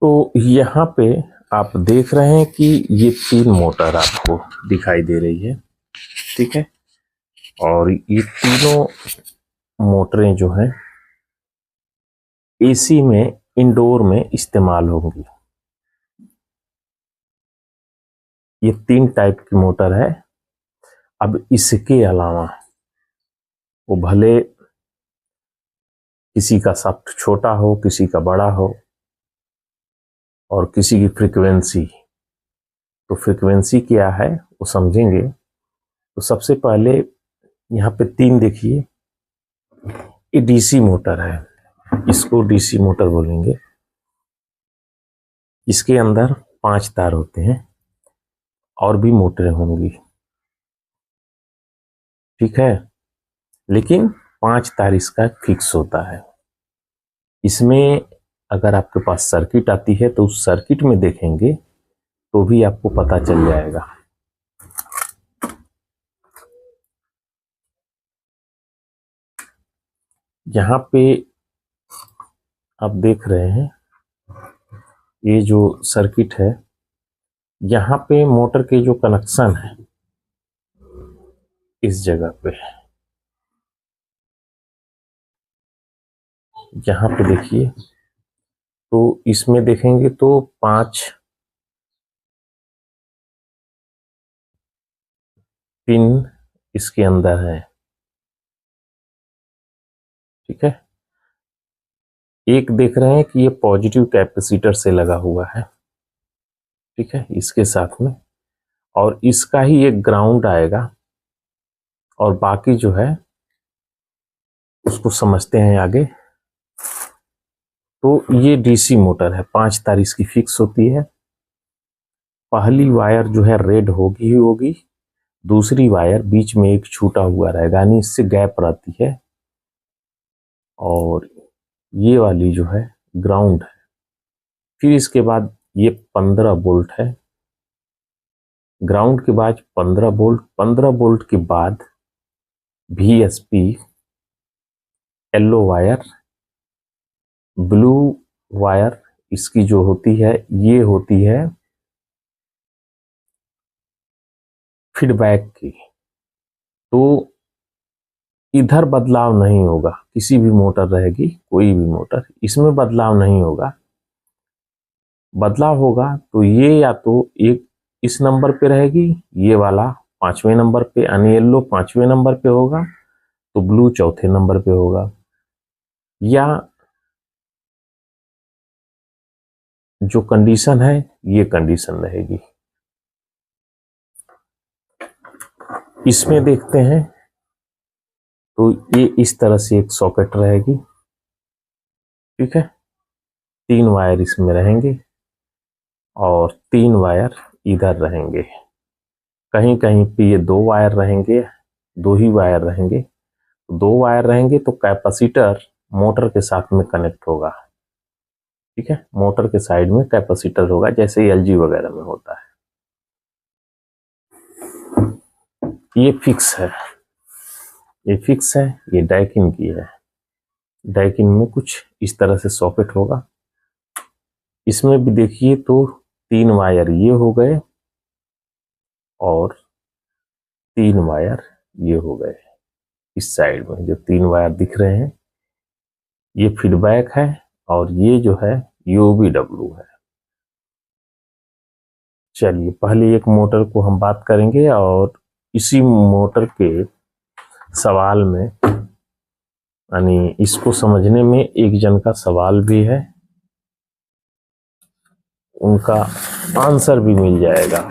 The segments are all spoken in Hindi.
तो यहाँ पे आप देख रहे हैं कि ये 3 मोटर आपको दिखाई दे रही है, ठीक है। और ये तीनों मोटरें जो हैं एसी में, इंडोर में इस्तेमाल होंगी। ये 3 टाइप की मोटर है। अब इसके अलावा वो भले किसी का शाफ्ट छोटा हो, किसी का बड़ा हो, और किसी की फ्रीक्वेंसी, तो फ्रीक्वेंसी क्या है वो समझेंगे। तो सबसे पहले यहाँ पे 3 देखिए, ये डीसी मोटर है, इसको डीसी मोटर बोलेंगे। इसके अंदर 5 तार होते हैं, और भी मोटरें होंगी, ठीक है, लेकिन 5 तार इसका फिक्स होता है। इसमें अगर आपके पास सर्किट आती है तो उस सर्किट में देखेंगे तो भी आपको पता चल जाएगा। यहाँ पे आप देख रहे हैं ये जो सर्किट है, यहाँ पे मोटर के जो कनेक्शन है इस जगह पे, यहाँ पे देखिए, तो इसमें देखेंगे तो 5 पिन इसके अंदर है, ठीक है। एक देख रहे हैं कि ये पॉजिटिव कैपेसिटर से लगा हुआ है, ठीक है, इसके साथ में, और इसका ही एक ग्राउंड आएगा, और बाकी जो है उसको समझते हैं आगे। तो ये डीसी मोटर है, 5 तार इसकी फिक्स होती है। पहली वायर जो है रेड होगी ही होगी, दूसरी वायर बीच में एक छूटा हुआ रहेगा, यानी इससे गैप रहती है, और ये वाली जो है ग्राउंड है। फिर इसके बाद ये 15 वोल्ट है, ग्राउंड के बाद 15 वोल्ट, 15 वोल्ट के बाद VSP yellow wire, blue wire इसकी जो होती है ये होती है फीडबैक की। तो इधर बदलाव नहीं होगा, किसी भी मोटर रहेगी, कोई भी मोटर, इसमें बदलाव नहीं होगा। बदलाव होगा तो ये या तो एक इस नंबर पे रहेगी, ये वाला 5वें नंबर पे, यानी येलो 5वें नंबर पे होगा, तो ब्लू चौथे नंबर पे होगा, या जो कंडीशन है ये कंडीशन रहेगी। इसमें देखते हैं तो ये इस तरह से एक सॉकेट रहेगी, ठीक है, 3 वायर इसमें रहेंगे और 3 वायर इधर रहेंगे। कहीं कहीं पे ये 2 वायर रहेंगे, 2 ही वायर रहेंगे। 2 वायर रहेंगे तो कैपेसिटर मोटर के साथ में कनेक्ट होगा, ठीक है, मोटर के साइड में कैपेसिटर होगा, जैसे LG वगैरह में होता है। ये फिक्स है, ये फिक्स है, ये डाइकिन की है। डाइकिन में कुछ इस तरह से सॉकेट होगा। इसमें भी देखिए तो 3 वायर ये हो गए और 3 वायर ये हो गए। इस साइड में जो 3 वायर दिख रहे हैं ये फीडबैक है, और ये जो है UVW है। चलिए पहले एक मोटर को हम बात करेंगे, और इसी मोटर के सवाल में, यानी इसको समझने में एक जन का सवाल भी है, उनका आंसर भी मिल जाएगा।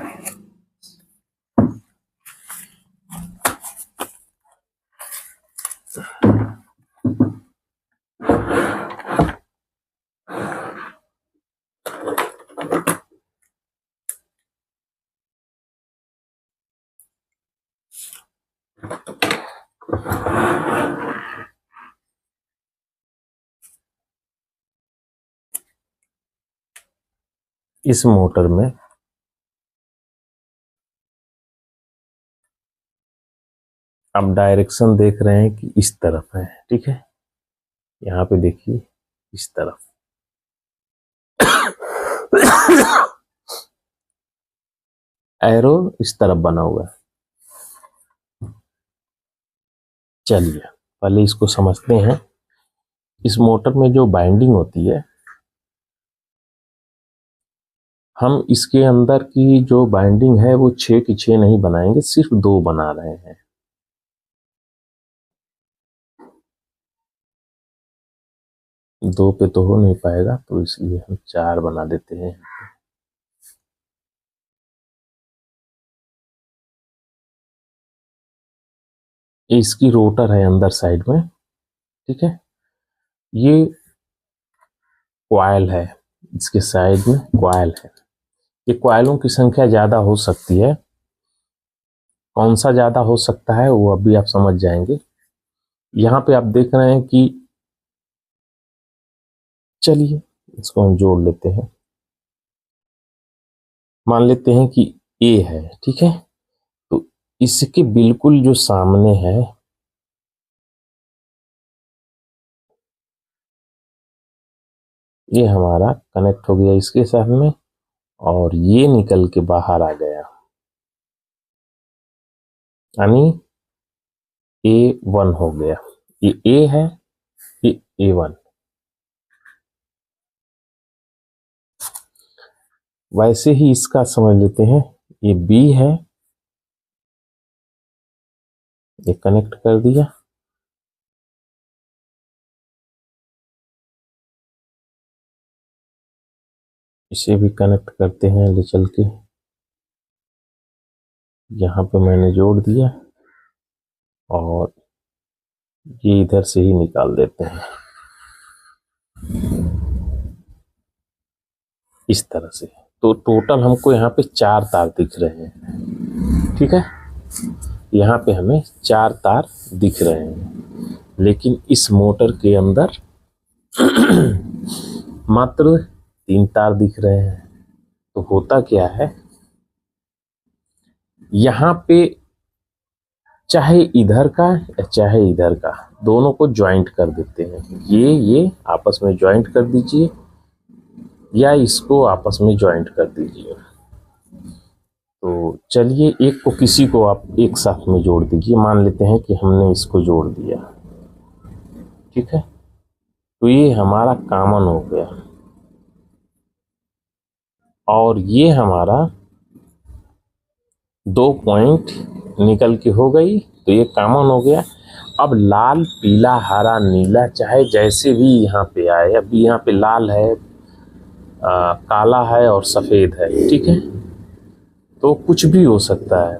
इस मोटर में आप डायरेक्शन देख रहे हैं कि इस तरफ है, ठीक है, यहाँ पे देखिए इस तरफ। एरो इस तरफ बना हुआ है। चलिए पहले इसको समझते हैं। इस मोटर में जो बाइंडिंग होती है, हम इसके अंदर की जो बाइंडिंग है वो 6 की 6 नहीं बनाएंगे, सिर्फ 2 बना रहे हैं। दो पे तो हो नहीं पाएगा, तो इसलिए हम 4 बना देते हैं। इसकी रोटर है अंदर साइड में, ठीक है। ये कॉइल है, इसके साइड में कॉइल है। ये कॉइलों की संख्या ज्यादा हो सकती है, कौन सा ज्यादा हो सकता है वो अभी आप समझ जाएंगे। यहाँ पे आप देख रहे हैं कि, चलिए इसको हम जोड़ लेते हैं। मान लेते हैं कि ए है, ठीक है। तो इसके बिल्कुल जो सामने है, ये हमारा कनेक्ट हो गया इसके साथ में, और ये निकल के बाहर आ गया, यानी A1 हो गया। ये A है, ये A1। वैसे ही इसका समझ लेते हैं, ये B है, ये कनेक्ट कर दिया। इसे भी कनेक्ट करते हैं ले चल के, यहाँ पे मैंने जोड़ दिया, और ये इधर से ही निकाल देते हैं इस तरह से। तो टोटल हमको यहाँ पे 4 तार दिख रहे हैं, ठीक है। यहाँ पे हमें 4 तार दिख रहे हैं, लेकिन इस मोटर के अंदर मात्र 3 तार दिख रहे हैं। तो होता क्या है, यहाँ पे चाहे इधर का या चाहे इधर का, दोनों को ज्वाइंट कर देते हैं। ये आपस में ज्वाइंट कर दीजिए, या इसको आपस में ज्वाइंट कर दीजिए। तो चलिए एक को किसी को आप एक साथ में जोड़ दीजिए। मान लेते हैं कि हमने इसको जोड़ दिया, ठीक है। तो ये हमारा कॉमन हो गया, और ये हमारा 2 पॉइंट निकल के हो गई, तो ये कॉमन हो गया। अब लाल, पीला, हरा, नीला, चाहे जैसे भी यहाँ पे आए, अभी यहाँ पे लाल है, काला है और सफ़ेद है, ठीक है। तो कुछ भी हो सकता है।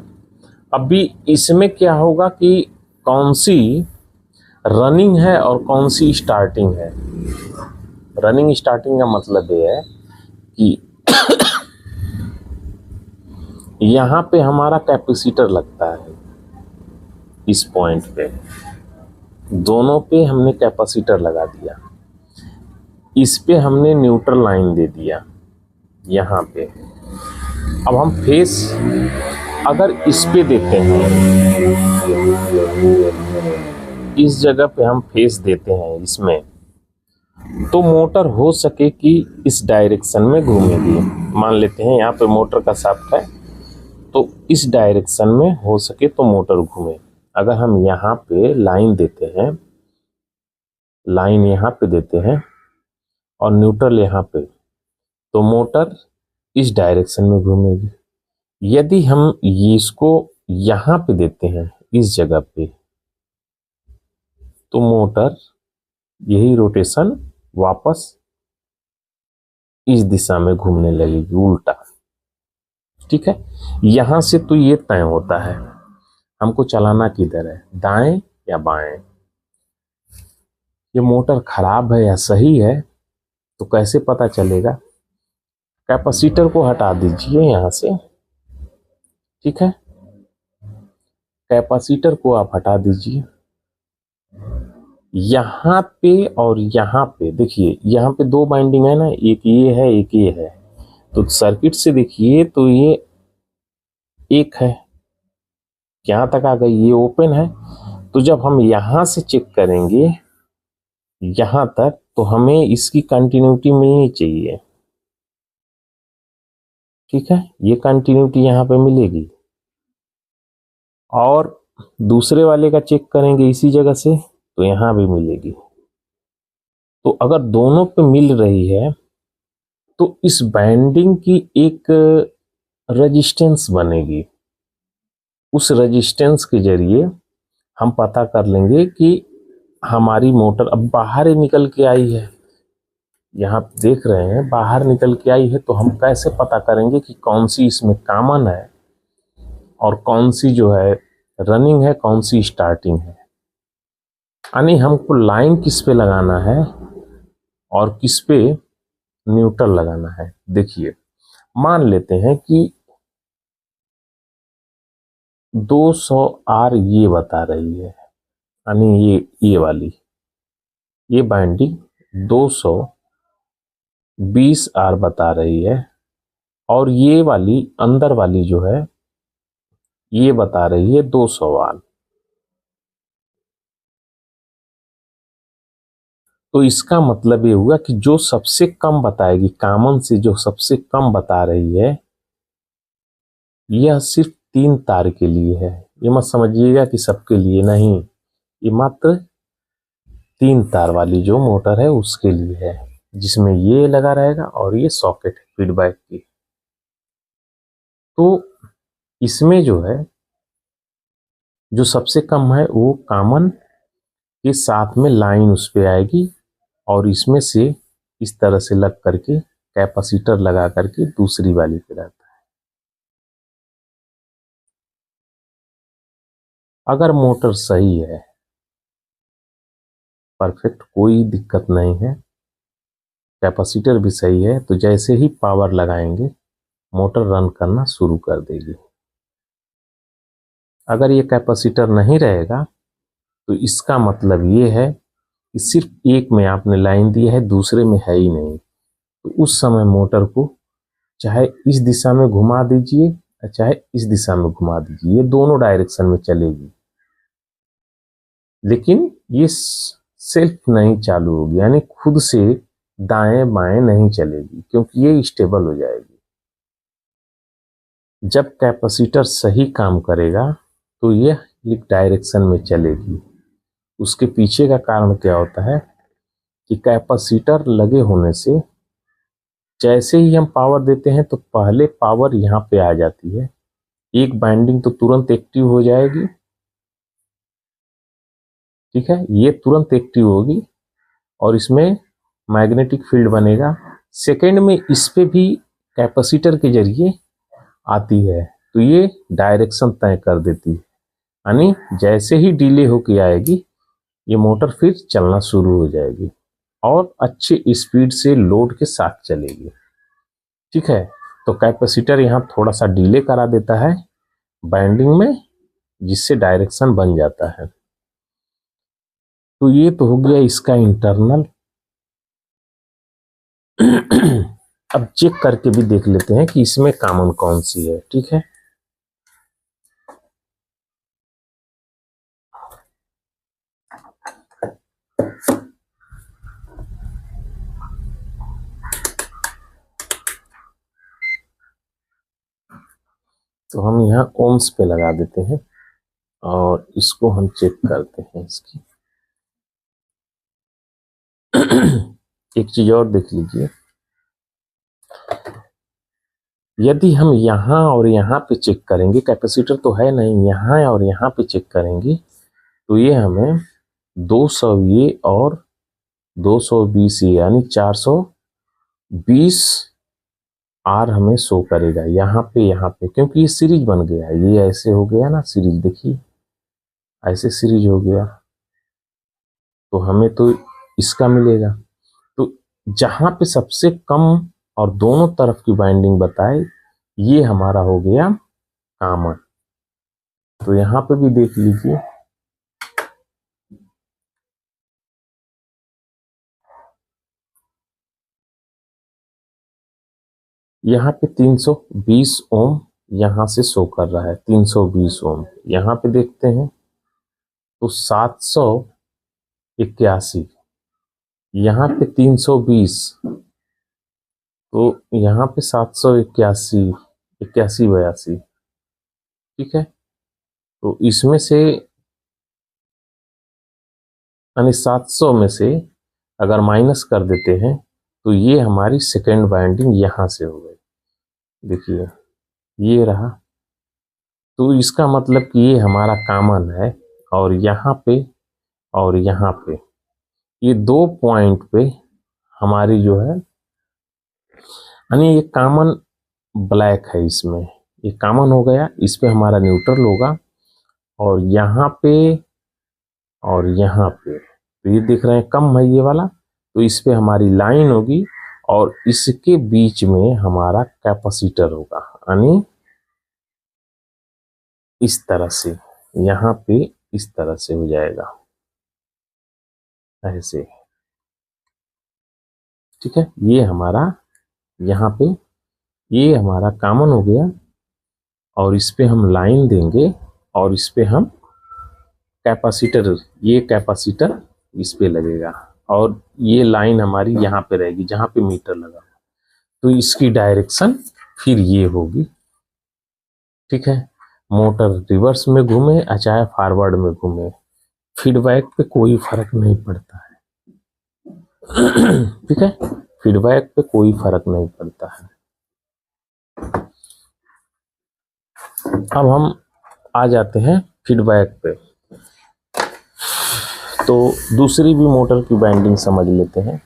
अभी इसमें क्या होगा कि कौन सी रनिंग है और कौन सी स्टार्टिंग है। रनिंग स्टार्टिंग का मतलब ये है कि यहाँ पे हमारा कैपेसिटर लगता है, इस पॉइंट पे दोनों पे हमने कैपेसिटर लगा दिया। इस पे हमने न्यूट्रल लाइन दे दिया यहाँ पे। अब हम फेस अगर इस पे देते हैं, इस जगह पे हम फेस देते हैं इसमें, तो मोटर हो सके कि इस डायरेक्शन में घूमेगी। मान लेते हैं यहाँ पे मोटर का शाफ्ट है, तो इस डायरेक्शन में हो सके तो मोटर घूमे। अगर हम यहाँ पे लाइन देते हैं, लाइन यहाँ पे देते हैं और न्यूट्रल यहाँ पे, तो मोटर इस डायरेक्शन में घूमेगी। यदि हम इसको यहाँ पे देते हैं इस जगह पे, तो मोटर यही रोटेशन वापस इस दिशा में घूमने लगेगी, उल्टा, ठीक है। यहां से तो ये तय होता है हमको चलाना किधर है, दाएं या बाएं। ये मोटर खराब है या सही है तो कैसे पता चलेगा। कैपेसिटर को हटा दीजिए यहाँ से, ठीक है। कैपेसिटर को आप हटा दीजिए। यहाँ पे और यहाँ पे देखिए, यहाँ पे 2 बाइंडिंग है ना, एक ये है एक ये है। तो सर्किट से देखिए तो ये एक है, यहाँ तक आ गई, ये ओपन है। तो जब हम यहाँ से चेक करेंगे यहाँ तक, तो हमें इसकी कंटिन्यूटी मिलनी चाहिए। ठीक है, ये कंटिन्यूटी यहाँ पे मिलेगी। और दूसरे वाले का चेक करेंगे इसी जगह से, तो यहाँ भी मिलेगी। तो अगर दोनों पे मिल रही है तो इस बाइंडिंग की एक रेजिस्टेंस बनेगी। उस रेजिस्टेंस के जरिए हम पता कर लेंगे कि हमारी मोटर अब बाहर ही निकल के आई है। यहाँ देख रहे हैं बाहर निकल के आई है, तो हम कैसे पता करेंगे कि कौन सी इसमें कॉमन है और कौन सी जो है रनिंग है, कौन सी स्टार्टिंग है। यानी हमको लाइन किस पे लगाना है और किस पे न्यूट्रल लगाना है। देखिए, मान लेते हैं कि 200 आर ये बता रही है, यानी ये वाली ये बाइंडिंग 220 आर बता रही है, और ये वाली अंदर वाली जो है ये बता रही है 200 आर। तो इसका मतलब ये हुआ कि जो सबसे कम बताएगी, कॉमन से जो सबसे कम बता रही है, यह सिर्फ 3 तार के लिए है। ये मत समझिएगा कि सबके लिए नहीं, ये मात्र 3 तार वाली जो मोटर है उसके लिए है, जिसमें ये लगा रहेगा और ये सॉकेट है फीडबैक की। तो इसमें जो है जो सबसे कम है वो कॉमन के साथ में लाइन उस पे आएगी, और इसमें से इस तरह से लग करके कैपेसिटर लगा करके दूसरी वाली पे रहता है। अगर मोटर सही है, परफेक्ट, कोई दिक्कत नहीं है, कैपेसिटर भी सही है, तो जैसे ही पावर लगाएंगे मोटर रन करना शुरू कर देगी। अगर ये कैपेसिटर नहीं रहेगा तो इसका मतलब ये है कि सिर्फ एक में आपने लाइन दी है, दूसरे में है ही नहीं। तो उस समय मोटर को चाहे इस दिशा में घुमा दीजिए चाहे इस दिशा में घुमा दीजिए, ये दोनों डायरेक्शन में चलेगी, लेकिन ये सेल्फ नहीं चालू होगी, यानी खुद से दाएं बाएं नहीं चलेगी, क्योंकि ये स्टेबल हो जाएगी। जब कैपेसिटर सही काम करेगा तो यह एक डायरेक्शन में चलेगी। उसके पीछे का कारण क्या होता है कि कैपेसिटर लगे होने से जैसे ही हम पावर देते हैं तो पहले पावर यहाँ पे आ जाती है, एक बाइंडिंग तो तुरंत एक्टिव हो जाएगी, ठीक है, ये तुरंत एक्टिव होगी और इसमें मैग्नेटिक फील्ड बनेगा। सेकेंड में इस पे भी कैपेसिटर के जरिए आती है, तो ये डायरेक्शन तय कर देती है, यानी जैसे ही डिले होके आएगी ये मोटर फिर चलना शुरू हो जाएगी और अच्छे स्पीड से लोड के साथ चलेगी। ठीक है, तो कैपेसिटर यहाँ थोड़ा सा डिले करा देता है बाइंडिंग में, जिससे डायरेक्शन बन जाता है। तो ये तो हो गया इसका इंटरनल। अब चेक करके भी देख लेते हैं कि इसमें कॉमन कौन सी है। ठीक है, तो हम यहाँ ओम्स पे लगा देते हैं और इसको हम चेक करते हैं इसकी। एक चीज और देख लीजिए, यदि हम यहाँ और यहाँ पे चेक करेंगे, कैपेसिटर तो है नहीं, यहाँ और यहाँ पे चेक करेंगे तो ये हमें 200 ये और 220 ये यानी 420 आर हमें शो करेगा यहाँ पे, क्योंकि ये सीरीज बन गया है, ये ऐसे हो गया ना सीरीज, देखिए ऐसे सीरीज हो गया, तो हमें तो इसका मिलेगा। तो जहाँ पे सबसे कम और दोनों तरफ की बाइंडिंग बताए, ये हमारा हो गया कॉमन। तो यहाँ पे भी देख लीजिए, यहाँ पे 320 ओम यहाँ से शो कर रहा है, 320 ओम। यहाँ पे देखते हैं तो 781, यहाँ पे 320, तो यहाँ पे 781, 8182, ठीक है। तो इसमें से यानी 700 में से अगर माइनस कर देते हैं तो ये हमारी सेकेंड वाइंडिंग यहाँ से हो गई, देखिए ये रहा। तो इसका मतलब कि ये हमारा कॉमन है, और यहाँ पे और यहाँ पे ये 2 पॉइंट पे हमारी जो है, यानी ये कॉमन ब्लैक है, इसमें ये कॉमन हो गया, इस पे हमारा न्यूट्रल होगा, और यहाँ पे और यहाँ पे तो ये दिख रहे हैं कम है ये वाला, तो इस पे हमारी लाइन होगी, और इसके बीच में हमारा कैपेसिटर होगा, यानी इस तरह से, यहाँ पे इस तरह से हो जाएगा ऐसे, ठीक है। ये हमारा यहाँ पे ये हमारा कॉमन हो गया, और इस पे हम लाइन देंगे, और इस पे हम कैपेसिटर, ये कैपेसिटर इस पे लगेगा, और ये लाइन हमारी यहाँ पे रहेगी जहाँ पे मीटर लगा, तो इसकी डायरेक्शन फिर ये होगी, ठीक है। मोटर रिवर्स में घूमे या चाहे फॉरवर्ड में घूमे, फीडबैक पे कोई फर्क नहीं पड़ता है, ठीक है। फीडबैक पे कोई फर्क नहीं पड़ता है। अब हम आ जाते हैं फीडबैक पे, तो दूसरी भी मोटर की वाइंडिंग समझ लेते हैं।